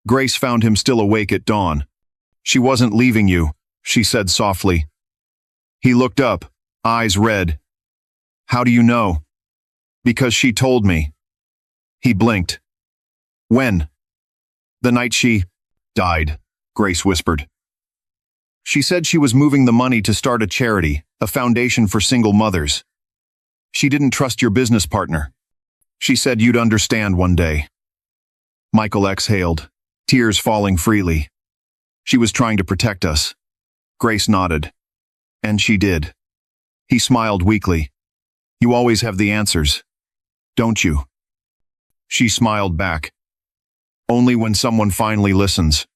Grace found him still awake at dawn. She wasn't leaving you, she said softly. He looked up, eyes red. How do you know? Because she told me. He blinked. When? The night she died, Grace whispered. She said she was moving the money to start a charity, a foundation for single mothers. She didn't trust your business partner. She said you'd understand one day. Michael exhaled, tears falling freely. She was trying to protect us. Grace nodded. And she did. He smiled weakly. You always have the answers, don't you? She smiled back. Only when someone finally listens.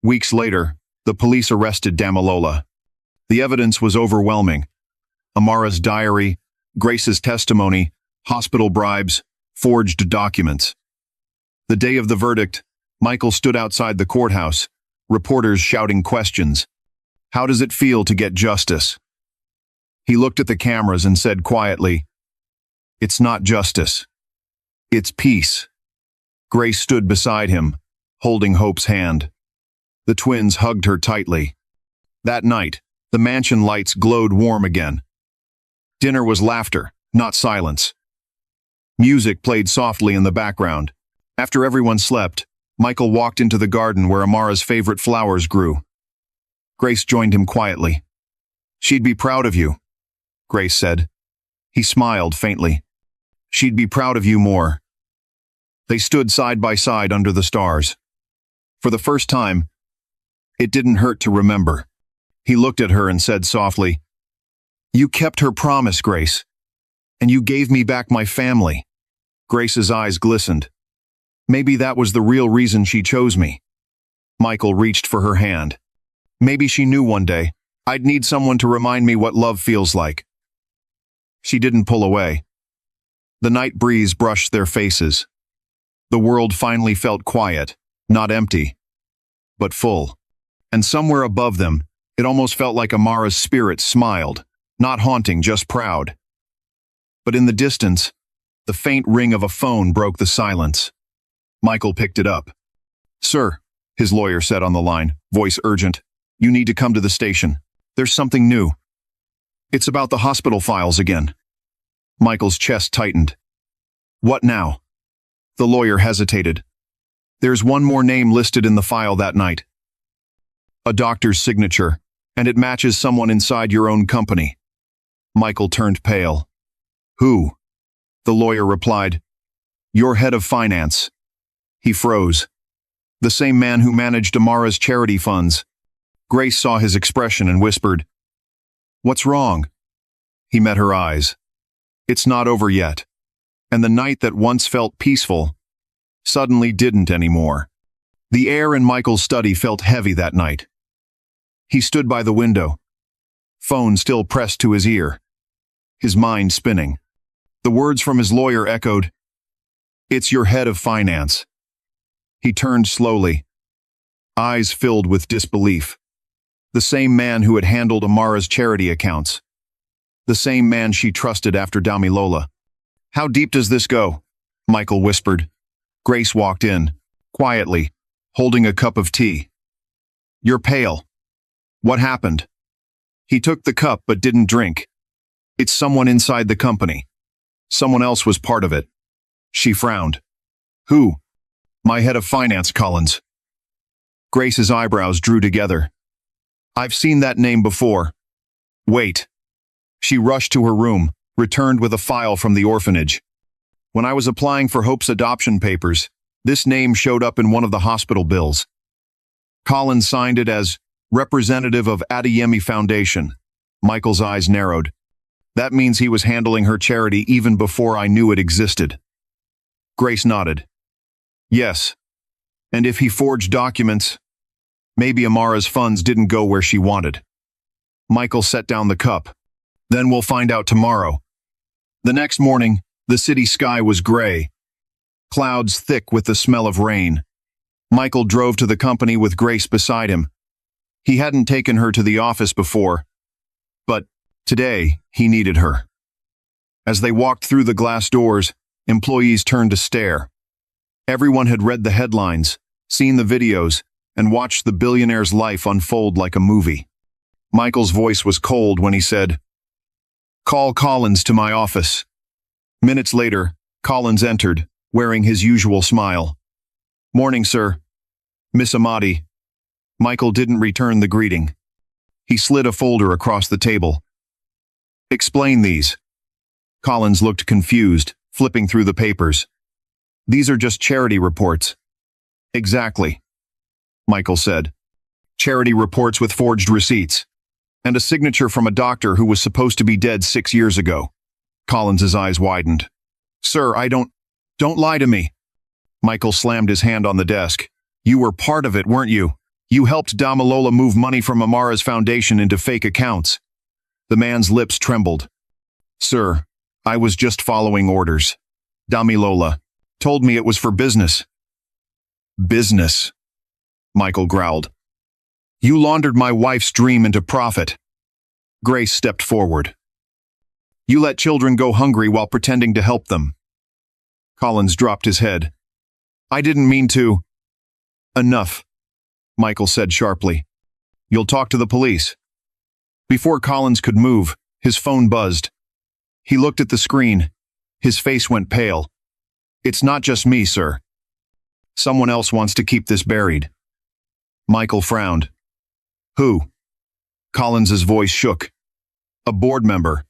Weeks later, the police arrested Damilola. The evidence was overwhelming. Amara's diary, Grace's testimony, hospital bribes, forged documents. The day of the verdict, Michael stood outside the courthouse, reporters shouting questions. How does it feel to get justice? He looked at the cameras and said quietly, It's not justice. It's peace. Grace stood beside him, holding Hope's hand. The twins hugged her tightly. That night, the mansion lights glowed warm again. Dinner was laughter, not silence. Music played softly in the background. After everyone slept, Michael walked into the garden where Amara's favorite flowers grew. Grace joined him quietly. She'd be proud of you, Grace said. He smiled faintly. She'd be proud of you more. They stood side by side under the stars. For the first time, it didn't hurt to remember. He looked at her and said softly, You kept her promise, Grace. And you gave me back my family. Grace's eyes glistened. Maybe that was the real reason she chose me. Michael reached for her hand. Maybe she knew one day I'd need someone to remind me what love feels like. She didn't pull away. The night breeze brushed their faces. The world finally felt quiet, not empty, but full. And somewhere above them, it almost felt like Amara's spirit smiled, not haunting, just proud. But in the distance, the faint ring of a phone broke the silence. Michael picked it up. Sir, his lawyer said on the line, voice urgent, you need to come to the station. There's something new. It's about the hospital files again. Michael's chest tightened. What now? The lawyer hesitated. There's one more name listed in the file that night. A doctor's signature, and it matches someone inside your own company. Michael turned pale. Who? The lawyer replied. Your head of finance. He froze. The same man who managed Amara's charity funds. Grace saw his expression and whispered, What's wrong? He met her eyes. It's not over yet. And the night that once felt peaceful suddenly didn't anymore. The air in Michael's study felt heavy that night. He stood by the window, phone still pressed to his ear, his mind spinning. The words from his lawyer echoed, It's your head of finance. He turned slowly, eyes filled with disbelief. The same man who had handled Amara's charity accounts. The same man she trusted after Damilola. "How deep does this go?" Michael whispered. Grace walked in, quietly, holding a cup of tea. "You're pale. What happened?" He took the cup but didn't drink. "It's someone inside the company. Someone else was part of it." She frowned. "Who?" "My head of finance, Collins." Grace's eyebrows drew together. "I've seen that name before." "Wait." She rushed to her room, returned with a file from the orphanage. "When I was applying for Hope's adoption papers, this name showed up in one of the hospital bills. Collins signed it as representative of Adeyemi Foundation." Michael's eyes narrowed. "That means he was handling her charity even before I knew it existed." Grace nodded. "Yes. And if he forged documents, maybe Amara's funds didn't go where she wanted." Michael set down the cup. "Then we'll find out tomorrow." The next morning, the city sky was gray, clouds thick with the smell of rain. Michael drove to the company with Grace beside him. He hadn't taken her to the office before, but today he needed her. As they walked through the glass doors, employees turned to stare. Everyone had read the headlines, seen the videos, and watched the billionaire's life unfold like a movie. Michael's voice was cold when he said, "Call Collins to my office." Minutes later, Collins entered, wearing his usual smile. "Morning, sir. Miss Amati." Michael didn't return the greeting. He slid a folder across the table. "Explain these." Collins looked confused, flipping through the papers. "These are just charity reports." "Exactly," Michael said. "Charity reports with forged receipts. And a signature from a doctor who was supposed to be dead 6 years ago." Collins's eyes widened. "Sir, don't lie to me." Michael slammed his hand on the desk. "You were part of it, weren't you? You helped Damilola move money from Amara's foundation into fake accounts." The man's lips trembled. "Sir, I was just following orders. Damilola told me it was for business." "Business?" Michael growled. "You laundered my wife's dream into profit." Grace stepped forward. "You let children go hungry while pretending to help them." Collins dropped his head. "I didn't mean to." "Enough," Michael said sharply. "You'll talk to the police." Before Collins could move, his phone buzzed. He looked at the screen. His face went pale. "It's not just me, sir. Someone else wants to keep this buried." Michael frowned. "Who?" Collins's voice shook. "A board member.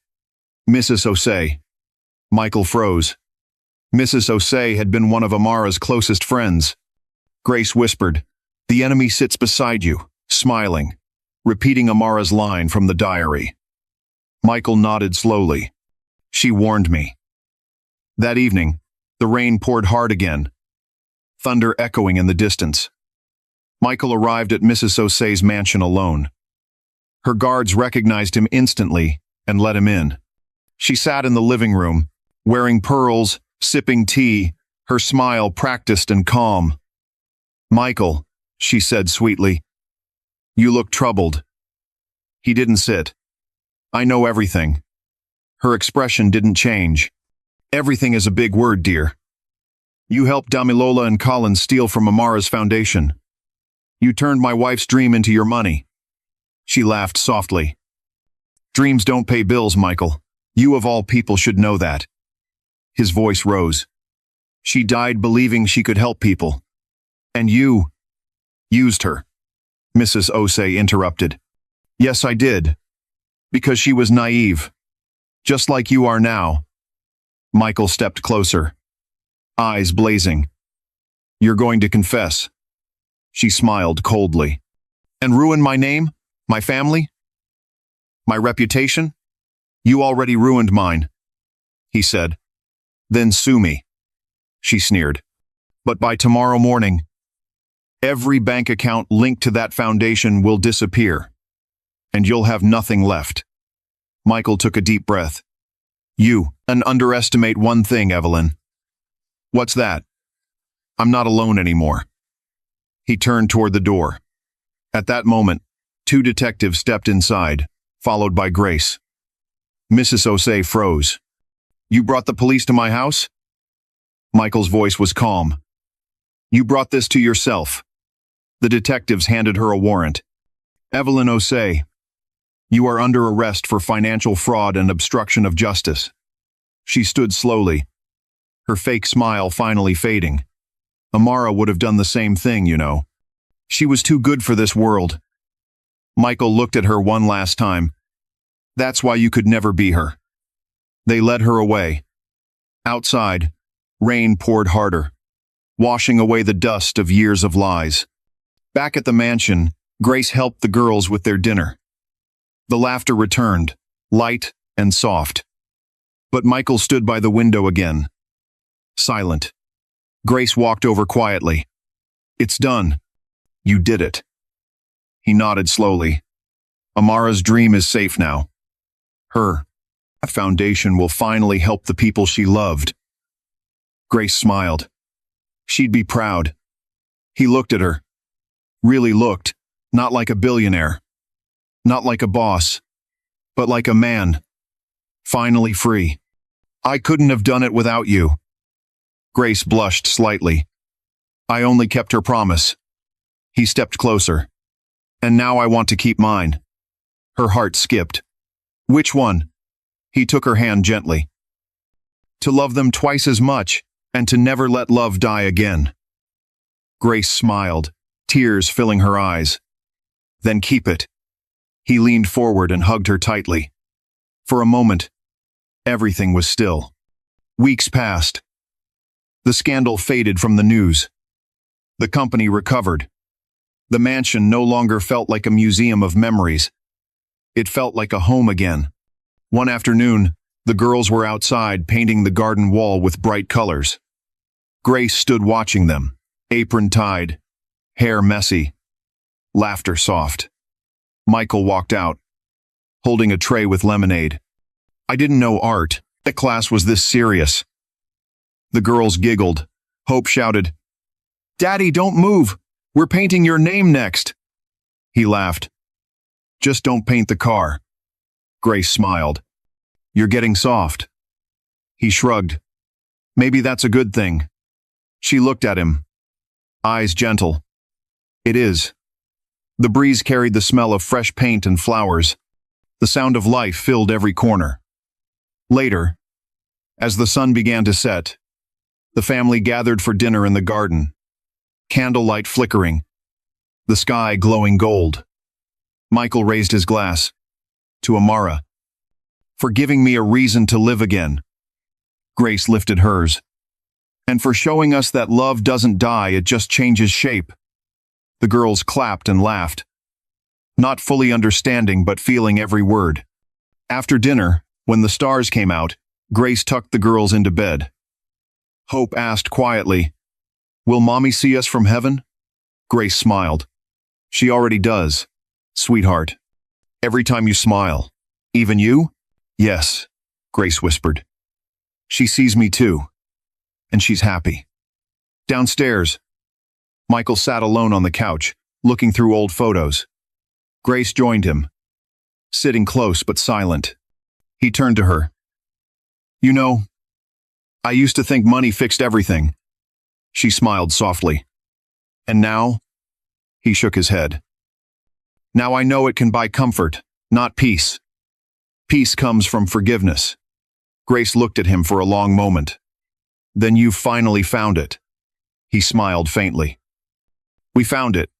Mrs. Osei." Michael froze. Mrs. Osei had been one of Amara's closest friends. Grace whispered, "The enemy sits beside you, smiling," repeating Amara's line from the diary. Michael nodded slowly. "She warned me." That evening, the rain poured hard again, thunder echoing in the distance. Michael arrived at Mrs. Osei's mansion alone. Her guards recognized him instantly and let him in. She sat in the living room, wearing pearls, sipping tea, her smile practiced and calm. "Michael," she said sweetly, "you look troubled." He didn't sit. "I know everything." Her expression didn't change. "Everything is a big word, dear. You helped Damilola and Collins steal from Amara's foundation. You turned my wife's dream into your money." She laughed softly. "Dreams don't pay bills, Michael. You of all people should know that." His voice rose. "She died believing she could help people. And you used her." Mrs. Osei interrupted. "Yes, I did. Because she was naive. Just like you are now." Michael stepped closer, eyes blazing. "You're going to confess." She smiled coldly. "And ruin my name? My family? My reputation?" "You already ruined mine," he said. "Then sue me," she sneered. "But by tomorrow morning, every bank account linked to that foundation will disappear, and you'll have nothing left." Michael took a deep breath. "You underestimate one thing, Evelyn." "What's that?" "I'm not alone anymore. He turned toward the door. At that moment, two detectives stepped inside, followed by Grace. Mrs. Osei froze. "You brought the police to my house?" Michael's voice was calm. "You brought this to yourself." The detectives handed her a warrant. "Evelyn Osei, you are under arrest for financial fraud and obstruction of justice." She stood slowly, her fake smile finally fading. Amara would have done the same thing, you know. She was too good for this world. Michael looked at her one last time. "That's why you could never be her." They led her away. Outside, rain poured harder, washing away the dust of years of lies. Back at the mansion, Grace helped the girls with their dinner. The laughter returned, light and soft. But Michael stood by the window again, silent. Grace walked over quietly. "It's done. You did it." He nodded slowly. "Amara's dream is safe now. Her foundation will finally help the people she loved." Grace smiled. She'd be proud. He looked at her. Really looked, not like a billionaire. Not like a boss, but like a man. Finally free. "I couldn't have done it without you." Grace blushed slightly. "I only kept her promise." He stepped closer. "And now I want to keep mine." Her heart skipped. "Which one?" He took her hand gently. "To love them twice as much, and to never let love die again." Grace smiled, tears filling her eyes. "Then keep it." He leaned forward and hugged her tightly. For a moment, everything was still. Weeks passed. The scandal faded from the news. The company recovered. The mansion no longer felt like a museum of memories. It felt like a home again. One afternoon, the girls were outside painting the garden wall with bright colors. Grace stood watching them, apron tied, hair messy, laughter soft. Michael walked out, holding a tray with lemonade. "I didn't know art class was this serious." The girls giggled. Hope shouted, "Daddy, don't move! We're painting your name next." He laughed. "Just don't paint the car." Grace smiled. "You're getting soft." He shrugged. "Maybe that's a good thing." She looked at him, eyes gentle. "It is." The breeze carried the smell of fresh paint and flowers. The sound of life filled every corner. Later, as the sun began to set, the family gathered for dinner in the garden, candlelight flickering, the sky glowing gold. Michael raised his glass. "To Amara, for giving me a reason to live again." Grace lifted hers. "And for showing us that love doesn't die, it just changes shape." The girls clapped and laughed, not fully understanding but feeling every word. After dinner, when the stars came out, Grace tucked the girls into bed. Hope asked quietly, "Will Mommy see us from heaven?" Grace smiled. "She already does, sweetheart. Every time you smile. Even you?" "Yes," Grace whispered. "She sees me too. And she's happy." Downstairs, Michael sat alone on the couch, looking through old photos. Grace joined him, sitting close but silent. He turned to her. "You know, I used to think money fixed everything." She smiled softly. "And now?" He shook his head. "Now I know it can buy comfort, not peace. Peace comes from forgiveness." Grace looked at him for a long moment. "Then you've finally found it." He smiled faintly. "We found it."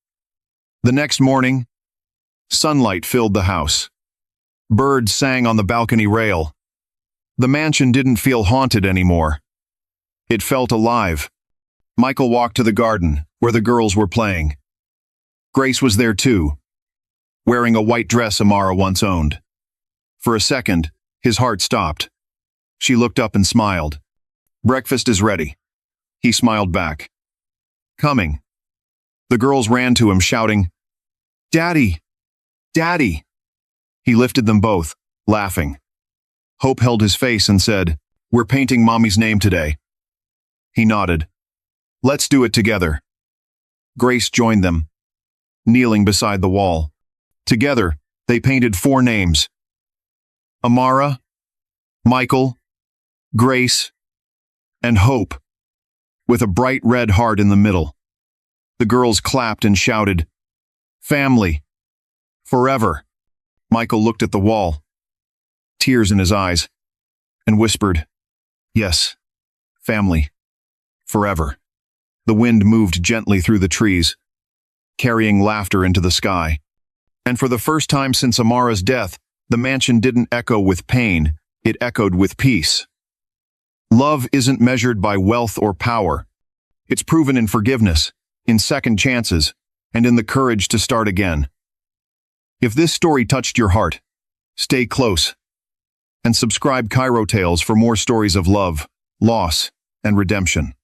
The next morning, sunlight filled the house. Birds sang on the balcony rail. The mansion didn't feel haunted anymore. It felt alive. Michael walked to the garden, where the girls were playing. Grace was there too, wearing a white dress Amara once owned. For a second, his heart stopped. She looked up and smiled. "Breakfast is ready." He smiled back. "Coming." The girls ran to him, shouting, "Daddy! Daddy!" He lifted them both, laughing. Hope held his face and said, "We're painting Mommy's name today." He nodded. "Let's do it together." Grace joined them, kneeling beside the wall. Together, they painted 4 names: Amara, Michael, Grace, and Hope, with a bright red heart in the middle. The girls clapped and shouted, "Family! Forever!" Michael looked at the wall, tears in his eyes, and whispered, "Yes, family. Forever." The wind moved gently through the trees, carrying laughter into the sky. And for the first time since Amara's death, the mansion didn't echo with pain, it echoed with peace. Love isn't measured by wealth or power. It's proven in forgiveness, in second chances, and in the courage to start again. If this story touched your heart, stay close and subscribe Cairo Tales for more stories of love, loss, and redemption.